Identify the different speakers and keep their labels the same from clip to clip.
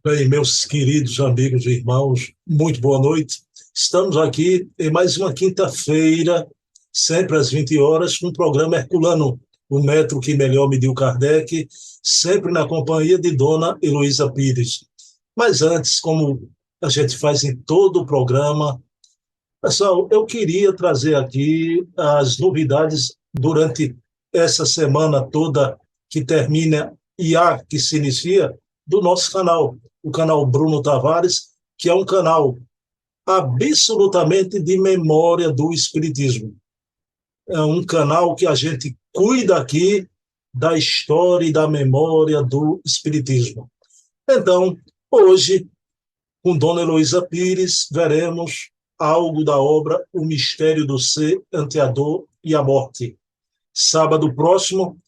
Speaker 1: Bem, meus queridos amigos e irmãos, muito boa noite. Estamos aqui em mais uma quinta-feira, sempre às 20 horas, com um programa herculano, o metro que melhor mediu Kardec, sempre na companhia de Dona Heloísa Pires. Mas antes, como a gente faz em todo o programa, pessoal, eu queria trazer aqui as novidades durante essa semana toda que termina e a que se inicia do nosso canal, o canal Bruno Tavares, que é um canal absolutamente de memória do Espiritismo. É um canal que a gente cuida aqui da história e da memória do Espiritismo. Então, hoje, com Dona Heloísa Pires, veremos algo da obra O Mistério do Ser ante a Dor e a Morte. Sábado próximo,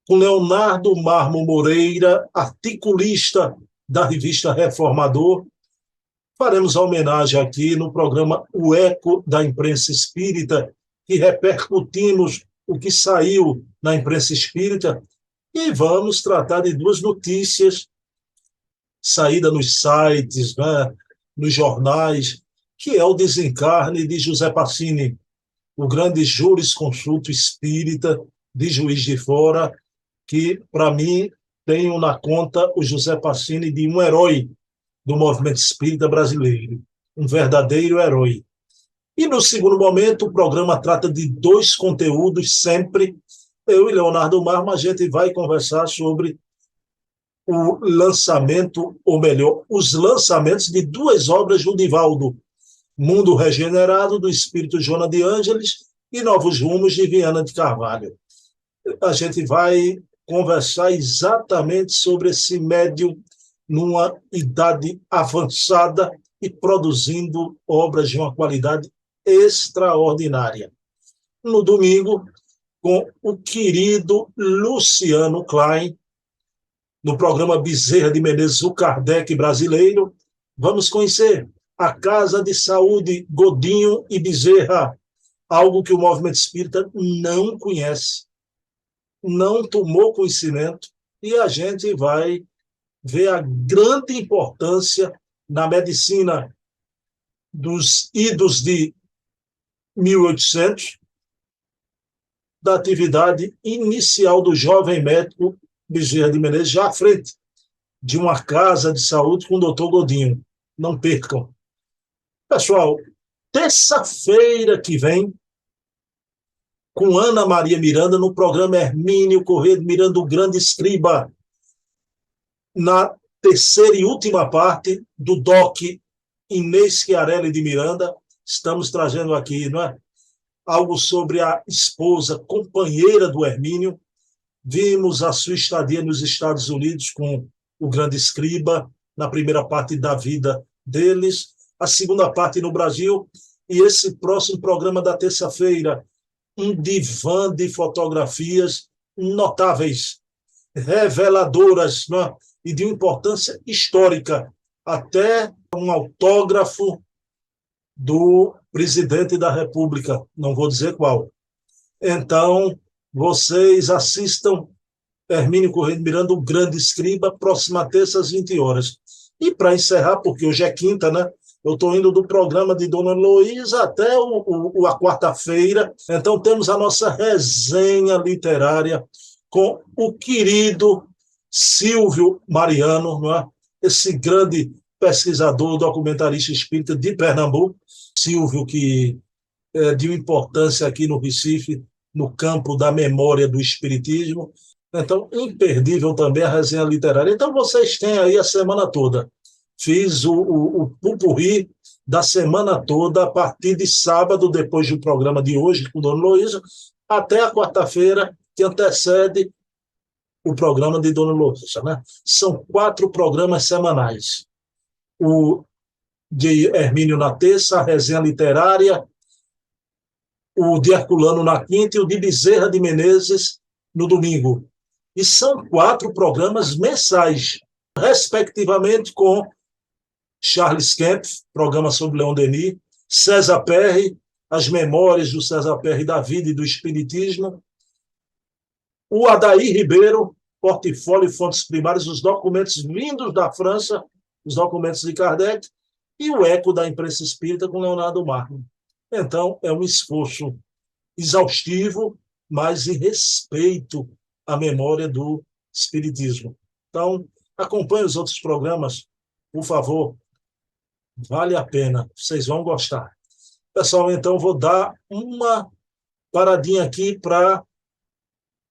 Speaker 1: com Leonardo Marmo Moreira, articulista da revista Reformador, faremos a homenagem aqui no programa O Eco da Imprensa Espírita, que repercutimos o que saiu na imprensa espírita e vamos tratar de duas notícias saídas nos sites, né, nos jornais, que é o desencarne de José Pacini, o grande jurisconsulto espírita de Juiz de Fora, que, para mim, tenho na conta o José Pacini de um herói do movimento espírita brasileiro, um verdadeiro herói. E, no segundo momento, o programa trata de dois conteúdos sempre. Eu e Leonardo Marmo, a gente vai conversar sobre o lançamento, ou melhor, os lançamentos de duas obras do Divaldo, Mundo Regenerado, do espírito Joana de Ângeles, e Novos Rumos, de Viana de Carvalho. A gente vai conversar exatamente sobre esse médium numa idade avançada e produzindo obras de uma qualidade extraordinária. No domingo, com o querido Luciano Klein, no programa Bezerra de Menezes, o Kardec brasileiro, vamos conhecer a Casa de Saúde Godinho e Bezerra, algo que o movimento espírita não conhece, não tomou conhecimento, e a gente vai ver a grande importância na medicina dos idos de 1800, da atividade inicial do jovem médico Bezerra de Menezes, já à frente de uma casa de saúde com o doutor Godinho. Não percam. Pessoal, terça-feira que vem, com Ana Maria Miranda, no programa Hermínio Corrêa de Miranda, o grande escriba, na terceira e última parte do DOC Inês Chiarelli de Miranda, estamos trazendo aqui, não é? Algo sobre a esposa, companheira do Hermínio. Vimos a sua estadia nos Estados Unidos com o grande escriba, na primeira parte da vida deles, a segunda parte no Brasil, e esse próximo programa da terça-feira, um divã de fotografias notáveis, reveladoras, não é? E de importância histórica, até um autógrafo do presidente da República, não vou dizer qual. Então, vocês assistam Hermínio Corrêa de Miranda, o grande escriba, próxima terça às 20 horas. E para encerrar, porque hoje é quinta, né? Eu estou indo do programa de Dona Heloísa até a quarta-feira. Então, temos a nossa resenha literária com o querido Silvio Mariano, não é? Esse grande pesquisador, documentarista espírita de Pernambuco. Silvio, que é de uma importância aqui no Recife, no campo da memória do espiritismo. Então, imperdível também a resenha literária. Então, vocês têm aí a semana toda. Fiz o pupurri da semana toda, a partir de sábado, depois do programa de hoje, com Dona Heloísa, até a quarta-feira, que antecede o programa de Dona Heloísa, né? São 4 programas semanais. O de Hermínio na terça, a resenha literária, o de Herculano na quinta e o de Bezerra de Menezes no domingo. E são 4 programas mensais, respectivamente com Charles Kempf, programa sobre Leon Denis, César Perry, as memórias do César Perry da vida e do espiritismo, o Adair Ribeiro, portfólio e fontes primárias, os documentos vindos da França, os documentos de Kardec e o eco da imprensa espírita com Leonardo Marcos. Então, é um esforço exaustivo, mas em respeito à memória do espiritismo. Então, acompanhe os outros programas, por favor, vale a pena, vocês vão gostar. Pessoal, então vou dar uma paradinha aqui para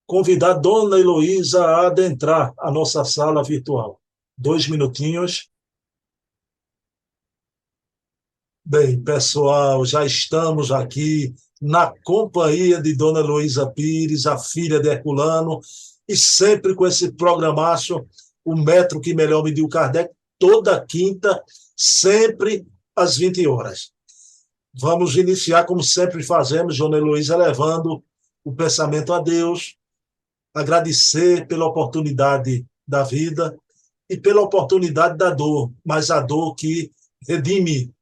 Speaker 1: convidar a Dona Heloísa a adentrar a nossa sala virtual. 2 minutinhos. Bem, pessoal, já estamos aqui na companhia de Dona Heloísa Pires, a filha de Herculano, e sempre com esse programaço, o Metro que Melhor Mediu Kardec, toda quinta, sempre às 20 horas. Vamos iniciar, como sempre fazemos, Dona Heloísa, levando o pensamento a Deus, agradecer pela oportunidade da vida e pela oportunidade da dor, mas a dor que redime,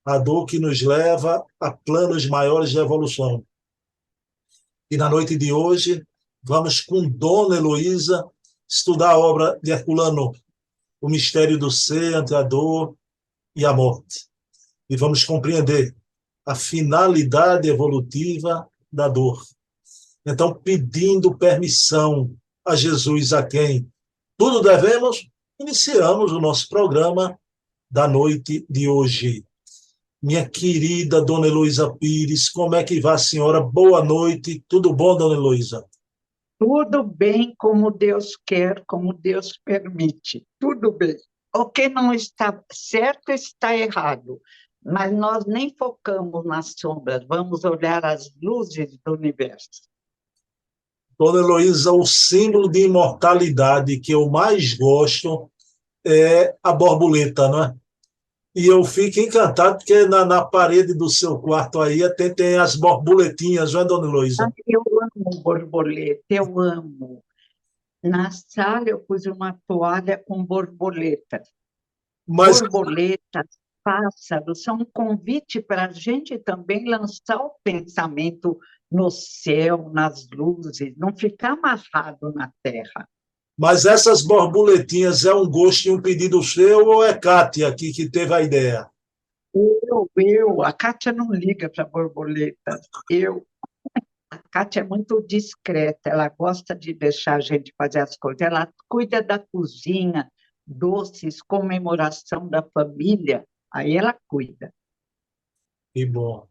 Speaker 1: a dor que nos leva a planos maiores de evolução. E na noite de hoje, vamos com Dona Heloísa estudar a obra de Herculano, O Mistério do Ser ante a Dor e a Morte. E vamos compreender a finalidade evolutiva da dor. Então, pedindo permissão a Jesus, a quem tudo devemos, iniciamos o nosso programa da noite de hoje. Minha querida Dona Heloísa Pires, como é que vai a senhora? Boa noite, tudo bom, Dona Heloísa?
Speaker 2: Tudo bem como Deus quer, como Deus permite, tudo bem. O que não está certo está errado, mas nós nem focamos nas sombras, vamos olhar as luzes do universo.
Speaker 1: Dona Heloísa, o símbolo de imortalidade que eu mais gosto é a borboleta, não é? E eu fico encantado porque na parede do seu quarto aí tem as borboletinhas, não é, Dona Heloísa?
Speaker 2: Eu amo borboleta, eu amo. Na sala eu pus uma toalha com borboletas.
Speaker 1: Mas,
Speaker 2: Borboletas, pássaros, são um convite para a gente também lançar o pensamento no céu, nas luzes, não ficar amarrado na terra.
Speaker 1: mas essas borboletinhas é um gosto e um pedido seu ou é Kátia aqui que teve a ideia?
Speaker 2: A Kátia não liga para borboletas. A Kátia é muito discreta, ela gosta de deixar a gente fazer as coisas, ela cuida da cozinha, doces, comemoração da família, aí ela cuida.
Speaker 1: Que bom.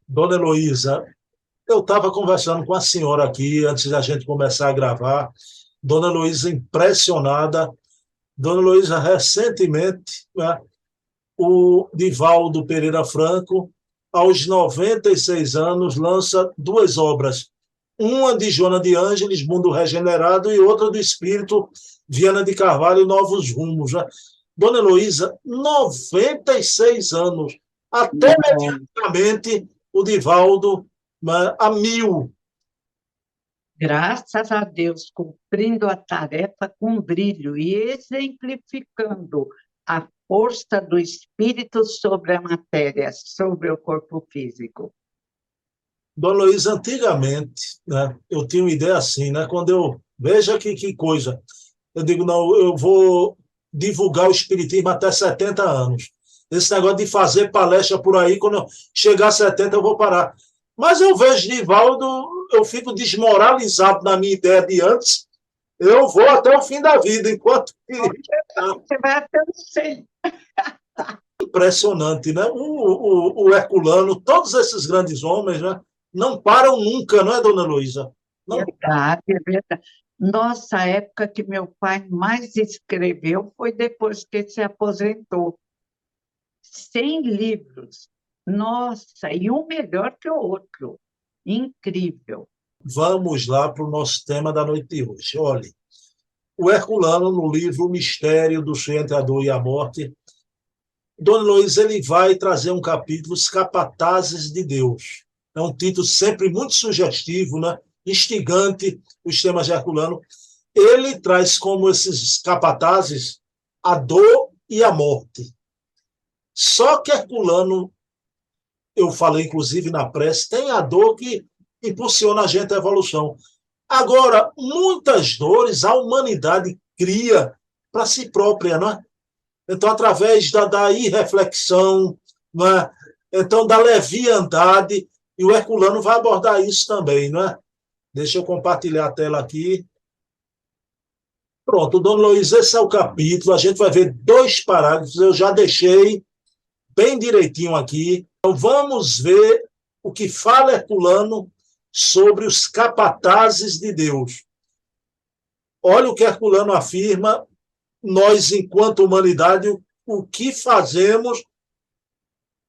Speaker 1: Dona Heloísa, eu estava conversando com a senhora aqui antes da gente começar a gravar. Dona Heloísa impressionada. Dona Heloísa, recentemente, né, o Divaldo Pereira Franco, aos 96 anos, lança 2 obras. Uma de Joana de Ângeles, Mundo Regenerado, e outra do Espírito Viana de Carvalho, Novos Rumos. Né? Dona Heloísa, 96 anos. Até mediaticamente o Divaldo, né, a 1000.
Speaker 2: Graças a Deus, cumprindo a tarefa com brilho e exemplificando a força do espírito sobre a matéria, sobre o corpo físico.
Speaker 1: Dona Luísa, antigamente, né, eu tinha uma ideia assim, né, quando eu veja que coisa, eu digo, não, eu vou divulgar o espiritismo até 70 anos. Esse negócio de fazer palestra por aí, quando eu chegar a 70 eu vou parar. Mas eu vejo Divaldo, eu fico desmoralizado na minha ideia de antes, eu vou até o fim da vida, enquanto que...
Speaker 2: Você vai até o 100.
Speaker 1: Impressionante, né? O Herculano, todos esses grandes homens, né? Não param nunca, não é, Dona Heloísa? Não.
Speaker 2: Verdade, é verdade. Nossa, a época que meu pai mais escreveu foi depois que ele se aposentou. 100 livros. Nossa, e um melhor que o outro. Incrível.
Speaker 1: Vamos lá para o nosso tema da noite de hoje. Olha, o Herculano, no livro O Mistério do Ser entre a Dor e a Morte, Dona Heloísa, ele vai trazer um capítulo, Os Capatazes de Deus. É um título sempre muito sugestivo, né? Instigante, os temas de Herculano. Ele traz como esses capatazes a dor e a morte. Só que Herculano, eu falei inclusive na prece, tem a dor que impulsiona a gente à evolução. Agora, muitas dores a humanidade cria para si própria, não é? Então, através da irreflexão, né? Então, da leviandade, e o Herculano vai abordar isso também, né? Deixa eu compartilhar a tela aqui. Pronto, Dona Luiz, esse é o capítulo. A gente vai ver 2 parágrafos. Eu já deixei bem direitinho aqui. Então, vamos ver o que fala Herculano sobre os capatazes de Deus. Olha o que Herculano afirma, nós, enquanto humanidade, o que fazemos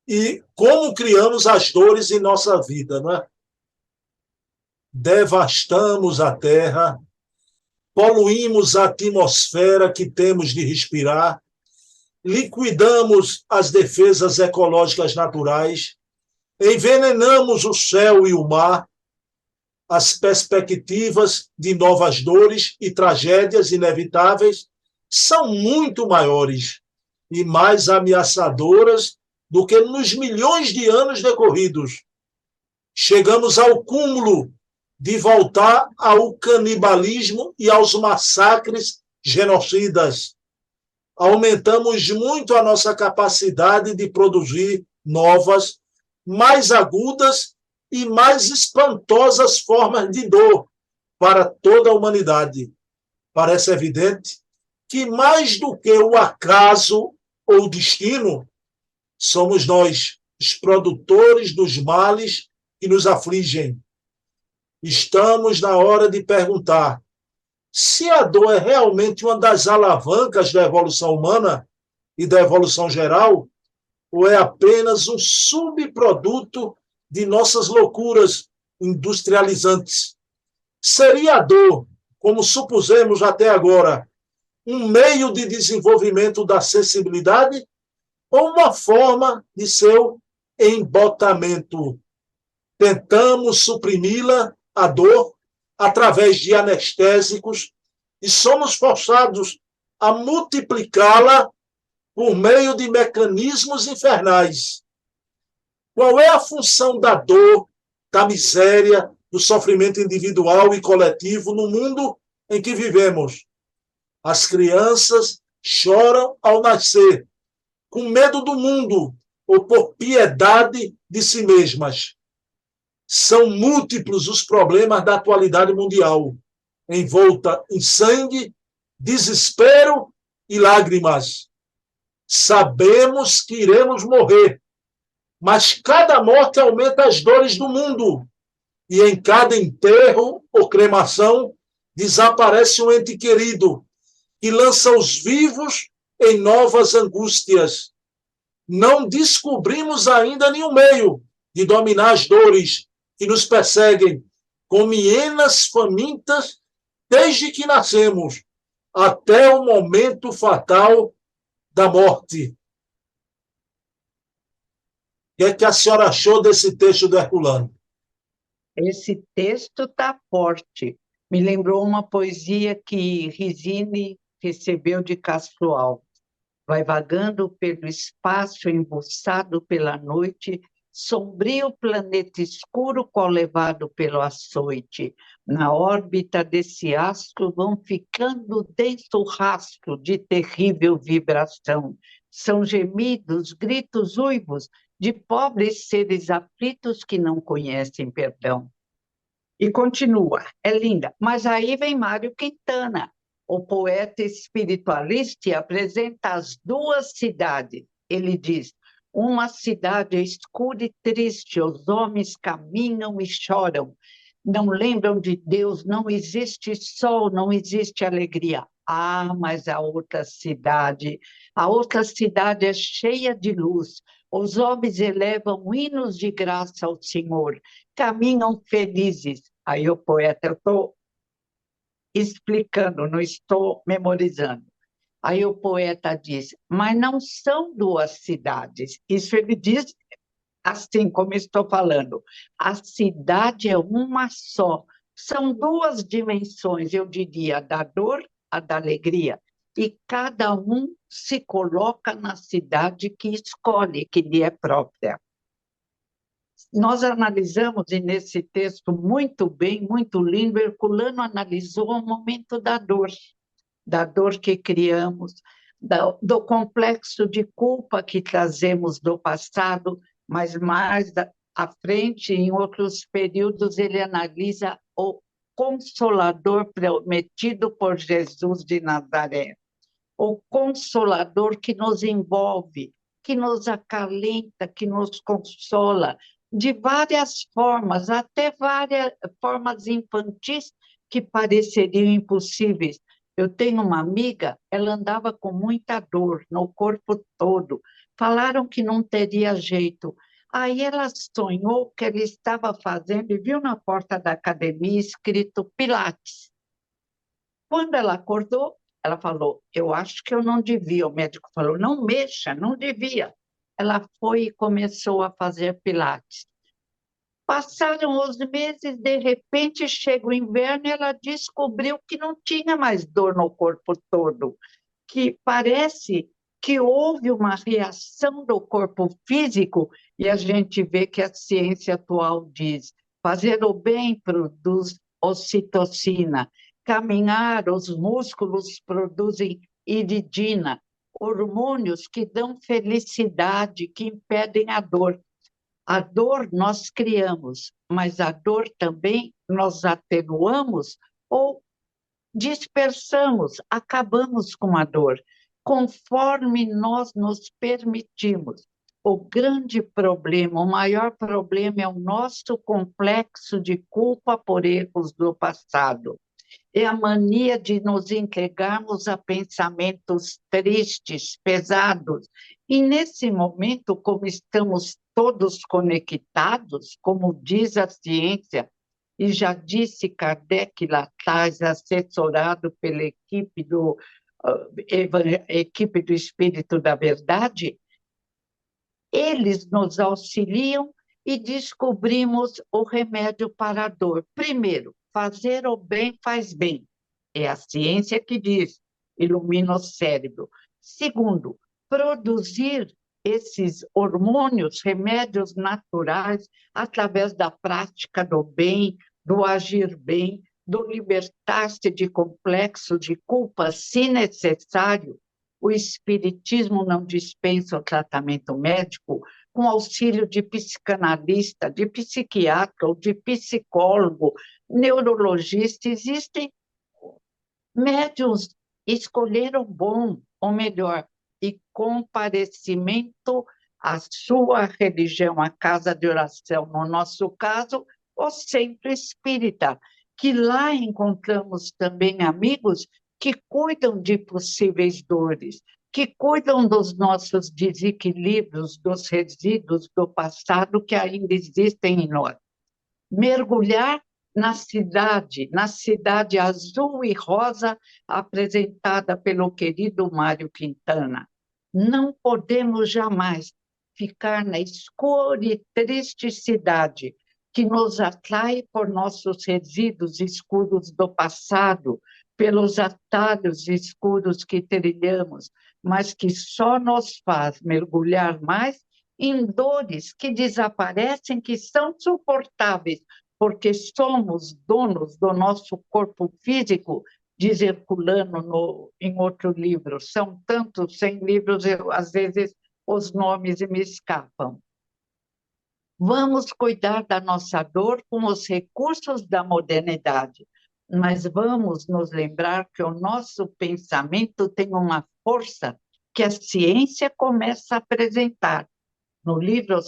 Speaker 1: e como criamos as dores em nossa vida, não é? Devastamos a terra, poluímos a atmosfera que temos de respirar, liquidamos as defesas ecológicas naturais, envenenamos o céu e o mar, as perspectivas de novas dores e tragédias inevitáveis são muito maiores e mais ameaçadoras do que nos milhões de anos decorridos. Chegamos ao cúmulo de voltar ao canibalismo e aos massacres genocidas. Aumentamos muito a nossa capacidade de produzir novas, mais agudas e mais espantosas formas de dor para toda a humanidade. Parece evidente que, mais do que o acaso ou o destino, somos nós, os produtores dos males que nos afligem. Estamos na hora de perguntar se a dor é realmente uma das alavancas da evolução humana e da evolução geral, ou é apenas um subproduto de nossas loucuras industrializantes. Seria a dor, como supusemos até agora, um meio de desenvolvimento da sensibilidade ou uma forma de seu embotamento? Tentamos suprimi-la, a dor, através de anestésicos e somos forçados a multiplicá-la por meio de mecanismos infernais. Qual é a função da dor, da miséria, do sofrimento individual e coletivo no mundo em que vivemos? As crianças choram ao nascer, com medo do mundo ou por piedade de si mesmas. São múltiplos os problemas da atualidade mundial, envolta em sangue, desespero e lágrimas. Sabemos que iremos morrer, mas cada morte aumenta as dores do mundo, e em cada enterro ou cremação desaparece um ente querido, que lança os vivos em novas angústias. Não descobrimos ainda nenhum meio de dominar as dores que nos perseguem, como hienas famintas, desde que nascemos, até o momento fatal da morte. O que é que a senhora achou desse texto do Herculano?
Speaker 2: Esse texto está forte. Me lembrou uma poesia que Rizzini recebeu de Castro Alves. Vai vagando pelo espaço, embuçado pela noite, sombrio planeta escuro, qual levado pelo açoite. Na órbita desse astro vão ficando denso rastro de terrível vibração. São gemidos, gritos uivos de pobres seres aflitos que não conhecem perdão. E continua, é linda. Mas aí vem Mário Quintana, o poeta espiritualista, e apresenta as 2 cidades. Ele diz: uma cidade escura e triste, os homens caminham e choram, não lembram de Deus, não existe sol, não existe alegria. Ah, mas a outra cidade é cheia de luz. Os homens elevam hinos de graça ao Senhor, caminham felizes. Aí o poeta, eu estou explicando, não estou memorizando. Aí o poeta diz, mas não são 2 cidades. Isso ele diz assim como estou falando. A cidade é uma só. São 2 dimensões, eu diria, a da dor, a da alegria. E cada um se coloca na cidade que escolhe, que lhe é própria. Nós analisamos, e nesse texto muito bem, muito lindo, Herculano analisou o momento da dor que criamos, do complexo de culpa que trazemos do passado, mas mais à frente, em outros períodos, ele analisa o Consolador prometido por Jesus de Nazaré, o Consolador que nos envolve, que nos acalenta, que nos consola, de várias formas, até várias formas infantis que pareceriam impossíveis. Eu tenho uma amiga, ela andava com muita dor no corpo todo. Falaram que não teria jeito. Aí ela sonhou que ele estava fazendo e viu na porta da academia escrito Pilates. Quando ela acordou, ela falou: Eu acho que eu não devia. O médico falou: Não mexa, não devia. Ela foi e começou a fazer Pilates. Passaram os meses, de repente chega o inverno e ela descobriu que não tinha mais dor no corpo todo, que parece que houve uma reação do corpo físico, e a gente vê que a ciência atual diz: fazer o bem produz ocitocina, caminhar, os músculos produzem iridina, hormônios que dão felicidade, que impedem a dor. A dor nós criamos, mas a dor também nós atenuamos ou dispersamos, acabamos com a dor, conforme nós nos permitimos. O grande problema, o maior problema é o nosso complexo de culpa por erros do passado. É a mania de nos entregarmos a pensamentos tristes, pesados. E nesse momento, como estamos todos conectados, como diz a ciência, e já disse Kardec lá atrás, assessorado pela equipe do Espírito da Verdade, eles nos auxiliam e descobrimos o remédio para a dor. Primeiro, fazer o bem faz bem. É a ciência que diz, ilumina o cérebro. Segundo, produzir esses hormônios, remédios naturais, através da prática do bem, do agir bem, do libertar-se de complexo de culpa, se necessário. O espiritismo não dispensa o tratamento médico com auxílio de psicanalista, de psiquiatra ou de psicólogo, neurologista. Existem médiuns, escolheram bom, ou melhor, e comparecimento à sua religião, à casa de oração, no nosso caso, o Centro Espírita, que lá encontramos também amigos que cuidam de possíveis dores, que cuidam dos nossos desequilíbrios, dos resíduos do passado que ainda existem em nós. Mergulhar na cidade azul e rosa apresentada pelo querido Mário Quintana. Não podemos jamais ficar na escura e triste cidade que nos atrai por nossos resíduos escuros do passado, pelos atalhos escuros que trilhamos, mas que só nos faz mergulhar mais em dores que desaparecem, que são suportáveis, porque somos donos do nosso corpo físico, diz Herculano em outro livro. São tantos 100 livros, às vezes os nomes me escapam. Vamos cuidar da nossa dor com os recursos da modernidade, mas vamos nos lembrar que o nosso pensamento tem uma força que a ciência começa a apresentar. No livro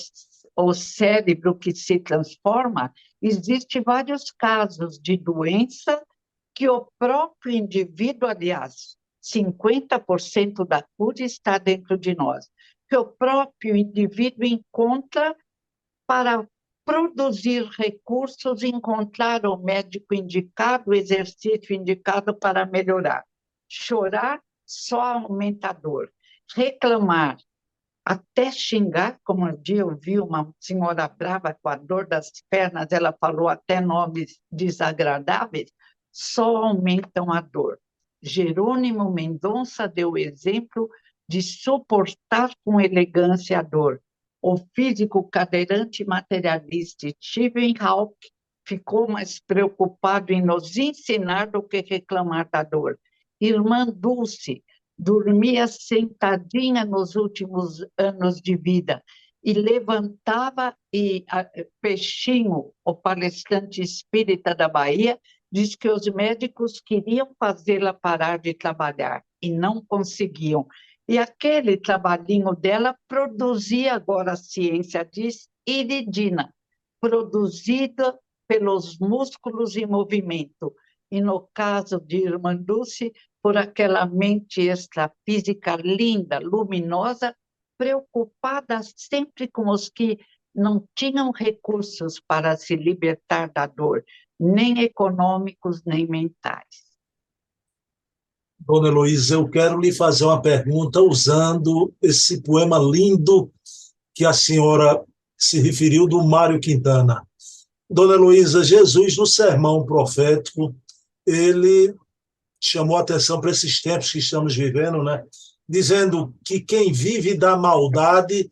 Speaker 2: O Cérebro que se Transforma, existem vários casos de doença que o próprio indivíduo, aliás, 50% da cura está dentro de nós, que o próprio indivíduo encontra para produzir recursos, encontrar o médico indicado, o exercício indicado para melhorar. Chorar só aumenta a dor. Reclamar, até xingar, como um dia eu vi uma senhora brava com a dor das pernas, ela falou até nomes desagradáveis, só aumentam a dor. Jerônimo Mendonça deu o exemplo de suportar com elegância a dor. O físico cadeirante materialista Stephen Hawking ficou mais preocupado em nos ensinar do que reclamar da dor. Irmã Dulce dormia sentadinha nos últimos anos de vida e levantava e Peixinho, o palestrante espírita da Bahia, diz que os médicos queriam fazê-la parar de trabalhar e não conseguiam. E aquele trabalhinho dela produzia agora a ciência diz iridina, produzida pelos músculos em movimento. E no caso de Irmã Dulce, por aquela mente extrafísica linda, luminosa, preocupada sempre com os que não tinham recursos para se libertar da dor, nem econômicos, nem mentais.
Speaker 1: Dona Heloísa, eu quero lhe fazer uma pergunta usando esse poema lindo que a senhora se referiu do Mário Quintana. Dona Heloísa, Jesus, no sermão profético, ele chamou atenção para esses tempos que estamos vivendo, né? Dizendo que quem vive da maldade,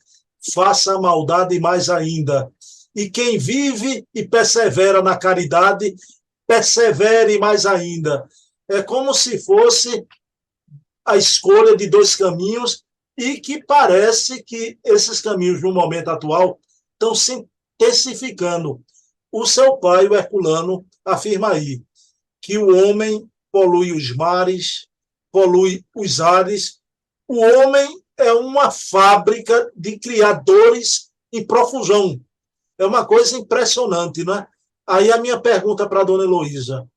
Speaker 1: faça a maldade mais ainda. E quem vive e persevera na caridade, persevere mais ainda. É como se fosse a escolha de dois caminhos e que parece que esses caminhos, no momento atual, estão se intensificando. O seu pai, o Herculano, afirma aí que o homem polui os mares, polui os ares. O homem é uma fábrica de criadores em profusão. É uma coisa impressionante, né? Aí a minha pergunta para a dona Heloísa.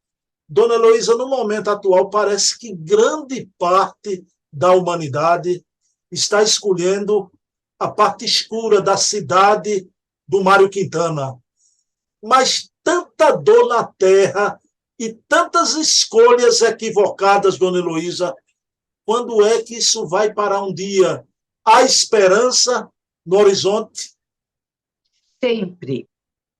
Speaker 1: Dona Heloísa, no momento atual, parece que grande parte da humanidade está escolhendo a parte escura da cidade do Mário Quintana. Mas tanta dor na terra e tantas escolhas equivocadas, dona Heloísa, quando é que isso vai parar um dia? Há esperança no horizonte?
Speaker 2: Sempre.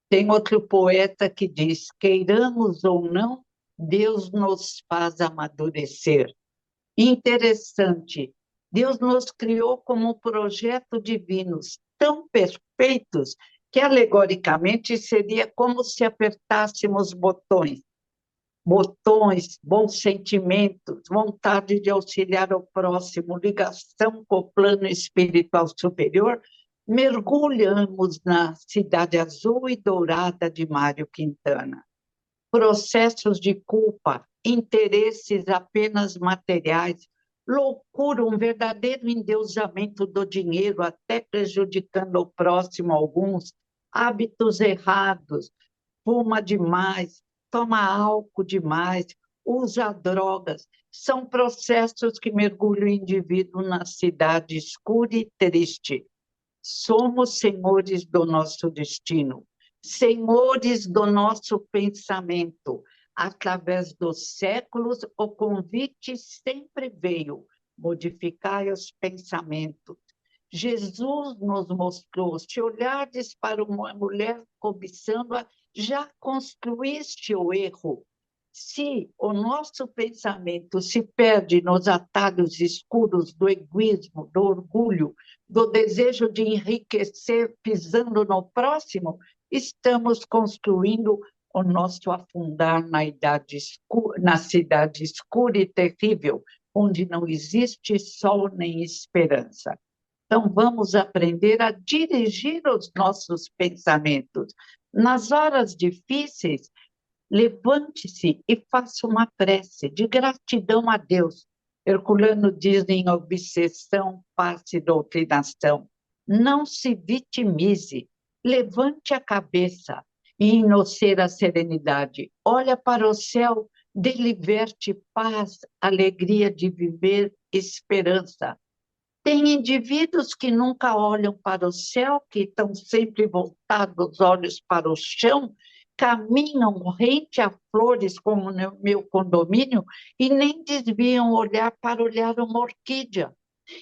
Speaker 2: Tem outro poeta que diz: queiramos ou não, Deus nos faz amadurecer. Interessante. Deus nos criou como um projeto divinos tão perfeitos que, alegoricamente, seria como se apertássemos botões. Botões, bons sentimentos, vontade de auxiliar o próximo, ligação com o plano espiritual superior, mergulhamos na cidade azul e dourada de Mário Quintana. Processos de culpa, interesses apenas materiais, loucura, um verdadeiro endeusamento do dinheiro, até prejudicando o próximo alguns, hábitos errados, fuma demais, toma álcool demais, usa drogas. São processos que mergulham o indivíduo na cidade escura e triste. Somos senhores do nosso destino, senhores do nosso pensamento. Através dos séculos, o convite sempre veio: modificar os pensamentos. Jesus nos mostrou: se olhardes para uma mulher cobiçando-a, já construíste o erro. Se o nosso pensamento se perde nos atalhos escuros do egoísmo, do orgulho, do desejo de enriquecer pisando no próximo, estamos construindo o nosso afundar na idade escura, na cidade escura e terrível, onde não existe sol nem esperança. Então, vamos aprender a dirigir os nossos pensamentos. Nas horas difíceis, levante-se e faça uma prece de gratidão a Deus. Herculano diz em Obsessão, Passe e Doutrinação: não se vitimize, levante a cabeça e, em a serenidade, olha para o céu, dele-verte paz, alegria de viver, esperança. Tem indivíduos que nunca olham para o céu, que estão sempre voltados os olhos para o chão, caminham rente a flores, como no meu condomínio, e nem desviam olhar para olhar uma orquídea,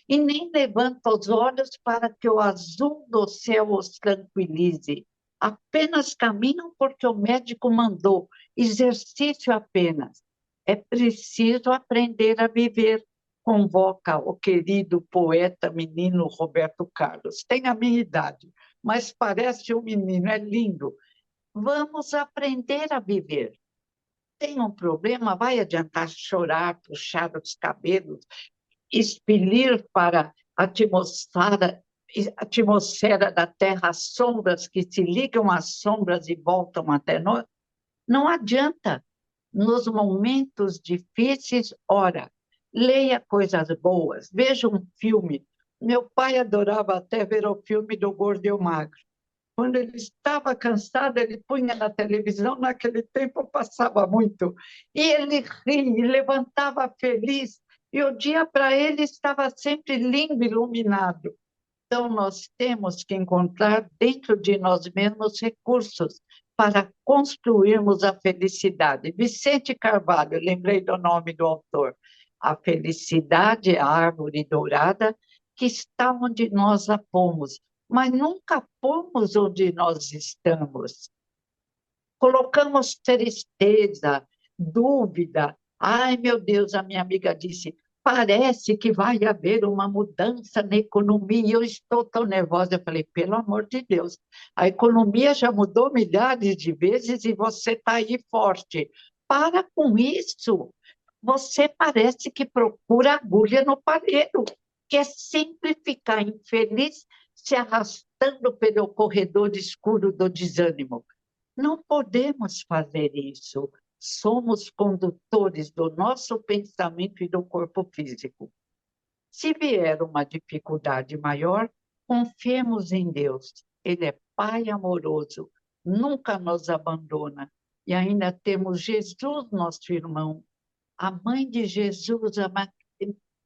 Speaker 2: e nem levantam os olhos para que o azul do céu os tranquilize. Apenas caminham porque o médico mandou, exercício apenas. É preciso aprender a viver, convoca o querido poeta menino Roberto Carlos. Tem a minha idade, mas parece um menino, é lindo. Vamos aprender a viver. Tem um problema, vai adiantar chorar, puxar os cabelos, expelir para a atmosfera da Terra as sombras que se ligam às sombras e voltam até nós, não adianta. Nos momentos difíceis, ora, leia coisas boas, veja um filme. Meu pai adorava até ver o filme do Gordo e o Magro. Quando ele estava cansado, ele punha na televisão, naquele tempo passava muito, e ele ria, levantava feliz, e o dia para ele estava sempre lindo, iluminado. Então, nós temos que encontrar dentro de nós mesmos recursos para construirmos a felicidade. Vicente Carvalho, lembrei do nome do autor. A felicidade é a árvore dourada que está onde nós a pomos, mas nunca pomos onde nós estamos. Colocamos tristeza, dúvida. Ai, meu Deus, a minha amiga disse, parece que vai haver uma mudança na economia, eu estou tão nervosa. Eu falei, pelo amor de Deus, a economia já mudou milhares de vezes e você está aí forte. Para com isso. Você parece que procura agulha no palheiro, que é sempre ficar infeliz, se arrastando pelo corredor escuro do desânimo. Não podemos fazer isso. Somos condutores do nosso pensamento e do corpo físico. Se vier uma dificuldade maior, confiemos em Deus. Ele é Pai amoroso, nunca nos abandona. E ainda temos Jesus, nosso irmão, a mãe de Jesus,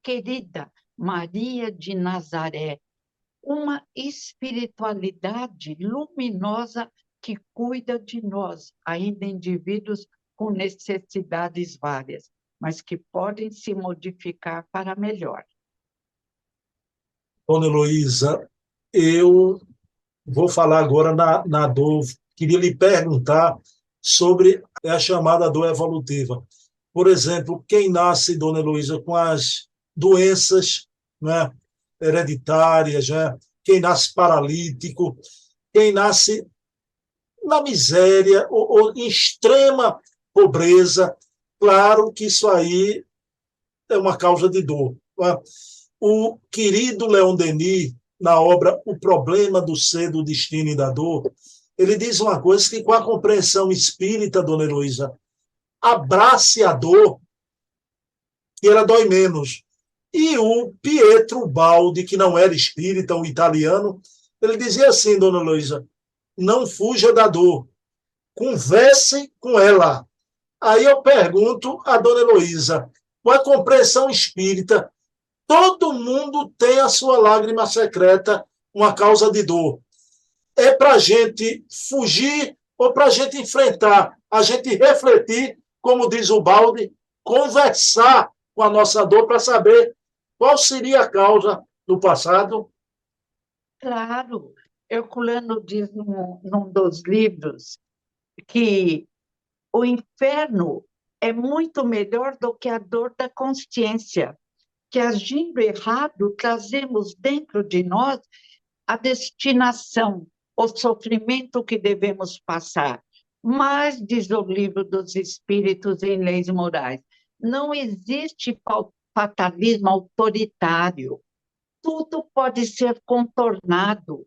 Speaker 2: querida Maria de Nazaré, uma espiritualidade luminosa que cuida de nós, ainda indivíduos com necessidades várias, mas que podem se modificar para melhor.
Speaker 1: Dona Heloísa, eu vou falar agora na dor. Queria lhe perguntar sobre a chamada dor evolutiva. Por exemplo, quem nasce, Dona Heloísa, com as doenças, né, hereditárias, né? Quem nasce paralítico, quem nasce na miséria ou em extrema pobreza, claro que isso aí é uma causa de dor. Né? O querido Leon Denis, na obra O Problema do Ser, do Destino e da Dor, ele diz uma coisa que, com a compreensão espírita, Dona Heloísa, abrace a dor, que ela dói menos. E o Pietro Baldi, que não era espírita, um italiano, ele dizia assim, Dona Heloísa, não fuja da dor, converse com ela. Aí eu pergunto a Dona Heloísa, com a compreensão espírita, todo mundo tem a sua lágrima secreta, uma causa de dor. É para a gente fugir ou para a gente enfrentar, a gente refletir, como diz o Baldi, conversar com a nossa dor para saber qual seria a causa do passado.
Speaker 2: Claro, Herculano diz num dos livros que o inferno é muito melhor do que a dor da consciência, que agindo errado, trazemos dentro de nós a destinação, o sofrimento que devemos passar. Mas, diz o livro dos Espíritos em Leis Morais, não existe fatalismo autoritário. Tudo pode ser contornado.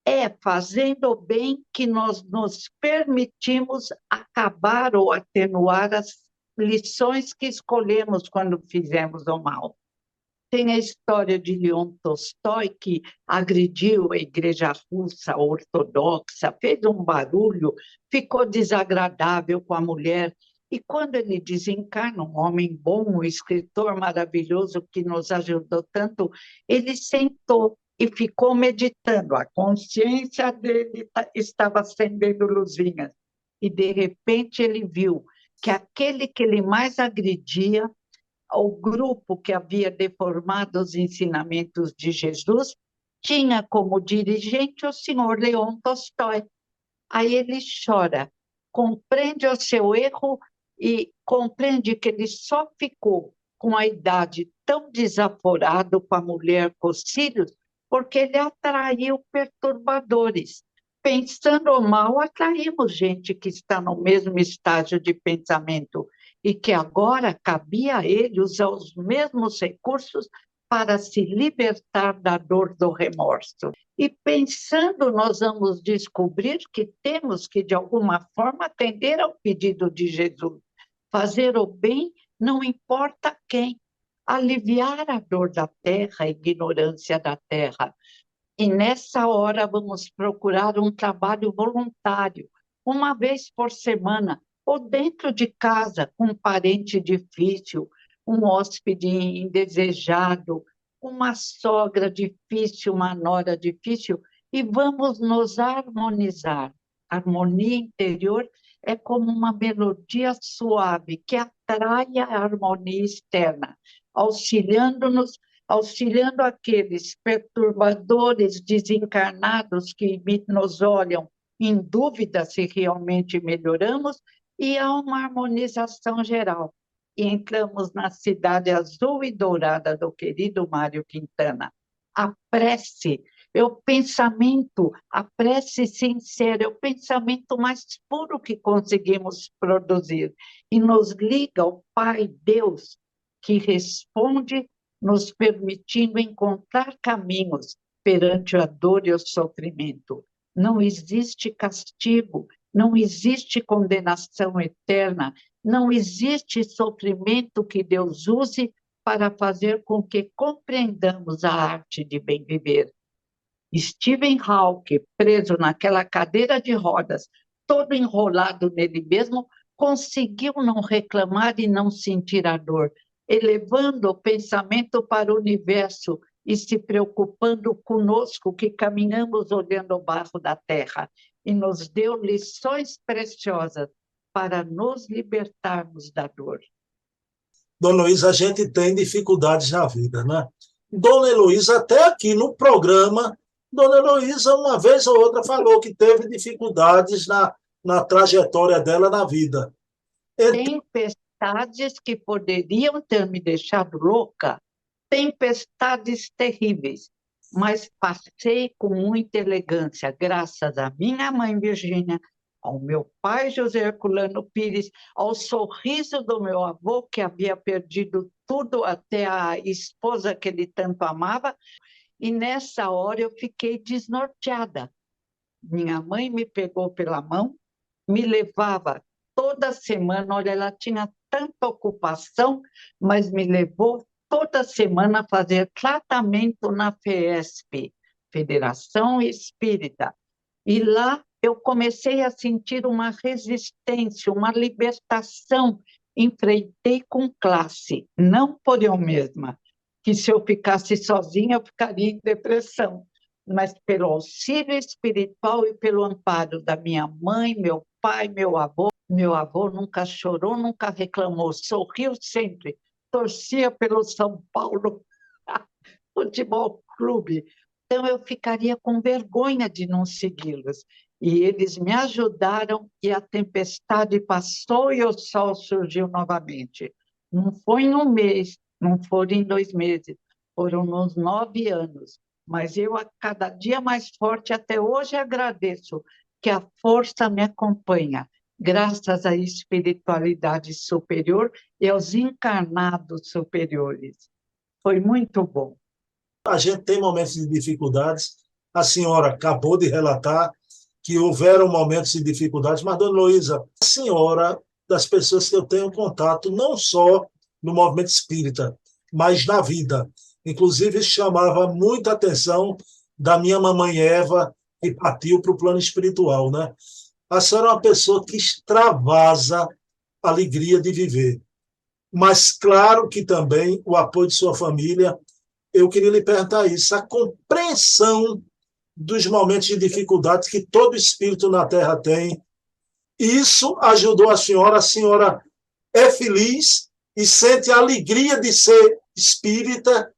Speaker 2: É fazendo o bem que nós nos permitimos acabar ou atenuar as lições que escolhemos quando fizemos o mal. Tem a história de Leon Tolstói, que agrediu a igreja russa ortodoxa, fez um barulho, ficou desagradável com a mulher. E quando ele desencarna, um homem bom, um escritor maravilhoso que nos ajudou tanto, ele sentou e ficou meditando. A consciência dele estava acendendo luzinhas. E, de repente, ele viu que aquele que ele mais agredia, o grupo que havia deformado os ensinamentos de Jesus, tinha como dirigente o senhor Leon Tolstói. Aí ele chora, compreende o seu erro e compreende que ele só ficou com a idade tão desaforado com a mulher com os filhos, porque ele atraiu perturbadores. Pensando mal, atraímos gente que está no mesmo estágio de pensamento. e que agora cabia a ele usar os mesmos recursos para se libertar da dor do remorso. E pensando, nós vamos descobrir que temos que, de alguma forma, atender ao pedido de Jesus. Fazer o bem, não importa quem. Aliviar a dor da terra, a ignorância da terra. E nessa hora vamos procurar um trabalho voluntário, uma vez por semana, ou dentro de casa, com um parente difícil, um hóspede indesejado, uma sogra difícil, uma nora difícil, e vamos nos harmonizar. A harmonia interior é como uma melodia suave que atrai a harmonia externa, auxiliando-nos, auxiliando aqueles perturbadores desencarnados que nos olham em dúvida se realmente melhoramos, e há uma harmonização geral. E entramos na cidade azul e dourada do querido Mário Quintana. A prece é o pensamento, a prece sincera, é o pensamento mais puro que conseguimos produzir e nos liga ao Pai Deus, que responde, nos permitindo encontrar caminhos perante a dor e o sofrimento. Não existe castigo, não existe condenação eterna, não existe sofrimento que Deus use para fazer com que compreendamos a arte de bem viver. Stephen Hawking, preso naquela cadeira de rodas, todo enrolado nele mesmo, conseguiu não reclamar e não sentir a dor, elevando o pensamento para o universo e se preocupando conosco que caminhamos olhando o barro da terra, e nos deu lições preciosas para nos libertarmos da dor.
Speaker 1: Dona Heloísa, a gente tem dificuldades na vida, né? Dona Heloísa, até aqui no programa, Dona Heloísa, uma vez ou outra, falou que teve dificuldades na trajetória dela na vida.
Speaker 2: Tempestades que poderiam ter me deixado louca, tempestades terríveis, mas passei com muita elegância, graças à minha mãe Virgínia, ao meu pai José Herculano Pires, ao sorriso do meu avô, que havia perdido tudo, até a esposa que ele tanto amava, e nessa hora eu fiquei desnorteada. Minha mãe me pegou pela mão, me levava toda semana, olha, ela tinha tanta ocupação, mas me levou toda semana a fazer tratamento na FESP, Federação Espírita. E lá eu comecei a sentir uma resistência, uma libertação. Enfrentei com classe, não por eu mesma, que se eu ficasse sozinha eu ficaria em depressão, mas pelo auxílio espiritual e pelo amparo da minha mãe, meu pai, meu avô. Meu avô nunca chorou, nunca reclamou, sorriu sempre, torcia pelo São Paulo Futebol Clube. Então eu ficaria com vergonha de não segui-los. E eles me ajudaram e a tempestade passou e o sol surgiu novamente. Não foi em um mês, não foram em 2 meses, foram nos 9 anos. Mas eu, a cada dia mais forte, até hoje agradeço que a força me acompanha, graças à espiritualidade superior e aos encarnados superiores. Foi muito bom.
Speaker 1: A gente tem momentos de dificuldades. A senhora acabou de relatar que houveram momentos de dificuldades, mas, dona Heloísa, a senhora, das pessoas que eu tenho contato, não só no movimento espírita, mas na vida. Inclusive, chamava muita atenção da minha mamãe Eva, que partiu para o plano espiritual, né? A senhora é uma pessoa que extravasa a alegria de viver. Mas, claro que também o apoio de sua família. Eu queria lhe perguntar isso, a compreensão dos momentos de dificuldade que todo espírito na Terra tem. Isso ajudou a senhora é feliz e sente a alegria de ser espírita.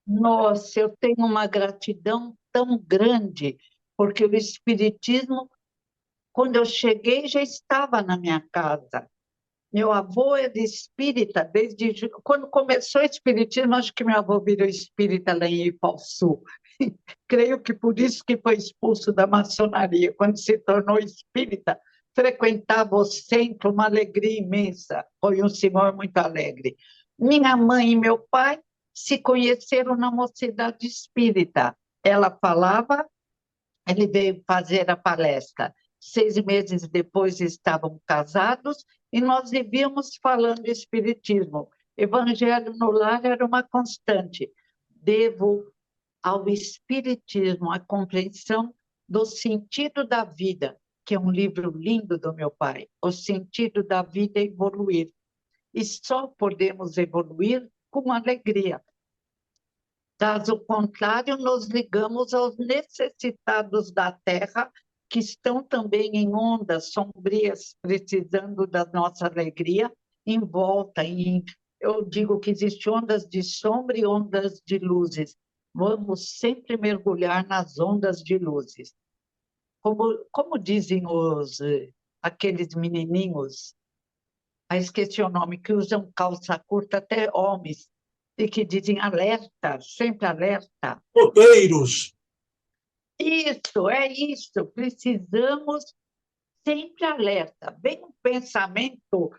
Speaker 2: Nossa, eu tenho uma gratidão tão grande, porque o Espiritismo, quando eu cheguei, já estava na minha casa. Meu avô é de espírita, desde quando começou o Espiritismo, acho que meu avô virou espírita lá em Ipaussu. Creio que por isso que foi expulso da maçonaria, quando se tornou espírita, frequentava o centro, uma alegria imensa. Foi um senhor muito alegre. Minha mãe e meu pai se conheceram na mocidade espírita. Ela falava, ele veio fazer a palestra. 6 meses depois estavam casados e nós vivíamos falando de espiritismo. Evangelho no lar era uma constante. Devo ao espiritismo a compreensão do sentido da vida, que é um livro lindo do meu pai. O sentido da vida é evoluir. E só podemos evoluir com alegria. Caso contrário, nos ligamos aos necessitados da Terra, que estão também em ondas sombrias, precisando da nossa alegria, em volta. Eu digo que existem ondas de sombra e ondas de luzes. Vamos sempre mergulhar nas ondas de luzes. Como dizem aqueles menininhos, esqueci o nome, que usam calça curta, até homens, e que dizem alerta, sempre alerta.
Speaker 1: Roteiros.
Speaker 2: Isso, é isso. Precisamos sempre alerta. Bem um pensamento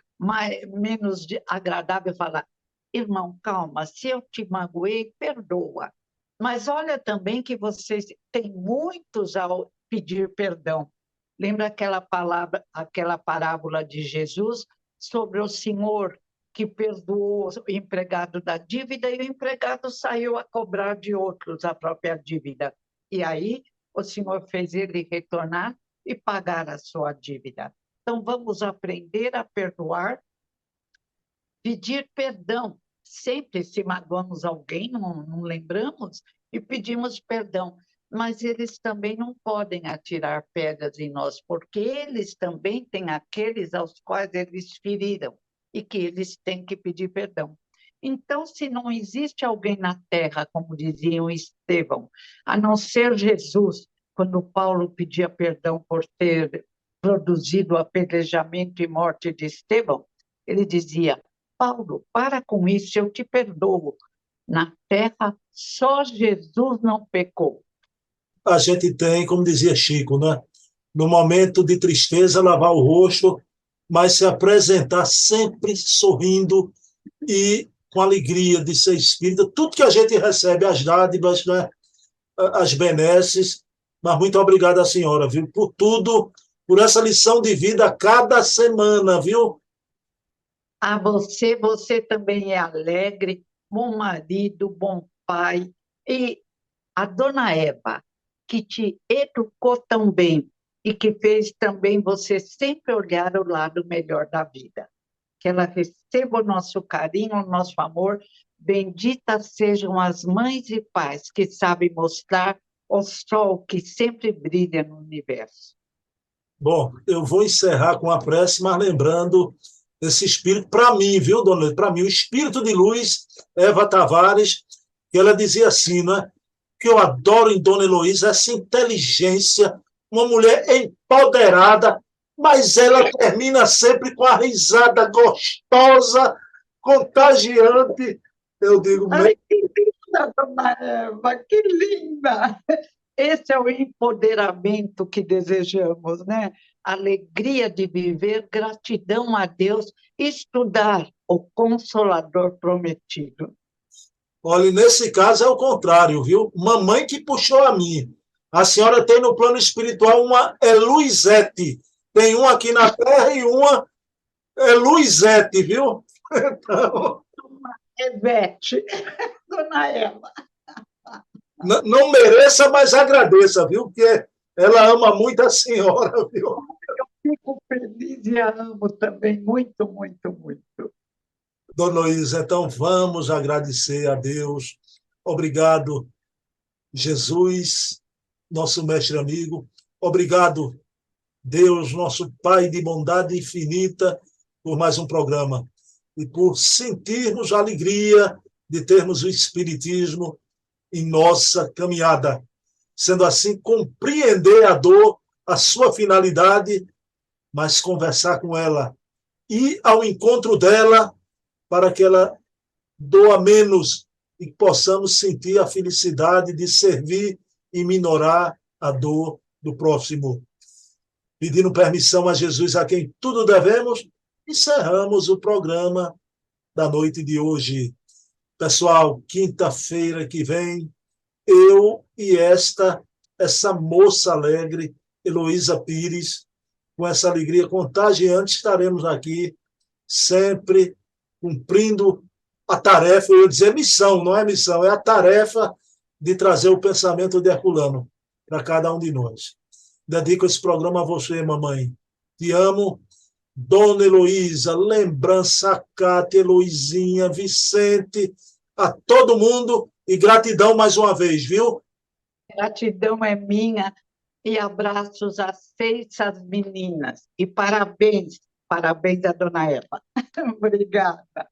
Speaker 2: menos agradável falar, irmão, calma, se eu te magoei, perdoa. Mas olha também que vocês têm muitos ao pedir perdão. Lembra aquela parábola de Jesus sobre o senhor que perdoou o empregado da dívida e o empregado saiu a cobrar de outros a própria dívida. E aí o senhor fez ele retornar e pagar a sua dívida. Então, vamos aprender a perdoar, pedir perdão. Sempre se magoamos alguém, não lembramos, e pedimos perdão. Mas eles também não podem atirar pedras em nós, porque eles também têm aqueles aos quais eles feriram e que eles têm que pedir perdão. Então, se não existe alguém na terra, como diziam Estevão, a não ser Jesus, quando Paulo pedia perdão por ter produzido o apedrejamento e morte de Estevão, ele dizia, Paulo, para com isso, eu te perdoo. Na terra, só Jesus não pecou.
Speaker 1: A gente tem, como dizia Chico, né? No momento de tristeza, lavar o rosto, mas se apresentar sempre sorrindo e com alegria de ser espírita. Tudo que a gente recebe, as dádivas, né? As benesses, mas muito obrigado à senhora, viu? Por tudo, por essa lição de vida a cada semana, viu?
Speaker 2: A você também é alegre, bom marido, bom pai. E a dona Eva, que te educou tão bem e que fez também você sempre olhar o lado melhor da vida. Que ela receba o nosso carinho, o nosso amor. Benditas sejam as mães e pais que sabem mostrar o sol que sempre brilha no universo.
Speaker 1: Bom, eu vou encerrar com a prece, mas lembrando esse espírito, para mim, viu, dona Luiz? Para mim, o espírito de luz, Eva Tavares, que ela dizia assim, né? Que eu adoro em Dona Heloísa essa inteligência, uma mulher empoderada, mas ela termina sempre com a risada gostosa, contagiante. Eu digo,
Speaker 2: Ai, que linda, dona Eva, que linda! Esse é o empoderamento que desejamos, né? Alegria de viver, gratidão a Deus, estudar o Consolador prometido.
Speaker 1: olha, nesse caso é o contrário, viu? Mamãe que puxou a mim. A senhora tem no plano espiritual uma Luizete. Tem uma aqui na Terra e uma Luizete, viu? Então,
Speaker 2: Evete, dona Eva.
Speaker 1: não mereça, mas agradeça, viu? Porque ela ama muito a senhora, viu?
Speaker 2: Fico feliz e a amo também muito, muito, muito.
Speaker 1: Dona Luísa, então vamos agradecer a Deus. Obrigado, Jesus, nosso mestre amigo. Obrigado, Deus, nosso Pai de bondade infinita, por mais um programa e por sentirmos a alegria de termos o Espiritismo em nossa caminhada. Sendo assim, compreender a dor, a sua finalidade, mas conversar com ela, ir ao encontro dela para que ela doa menos e possamos sentir a felicidade de servir e minorar a dor do próximo. pedindo permissão a Jesus, a quem tudo devemos, encerramos o programa da noite de hoje. Pessoal, quinta-feira que vem, eu e essa moça alegre, Heloísa Pires, com essa alegria contagiante, estaremos aqui sempre cumprindo a tarefa, eu ia dizer missão, não é missão, é a tarefa de trazer o pensamento de Herculano para cada um de nós. Dedico esse programa a você, mamãe. Te amo. Dona Heloísa, lembrança a Cátia, Heloizinha, Vicente, a todo mundo e gratidão mais uma vez, viu?
Speaker 2: Gratidão é minha e abraços a 6 meninas. E parabéns, parabéns à dona Eva. Obrigada.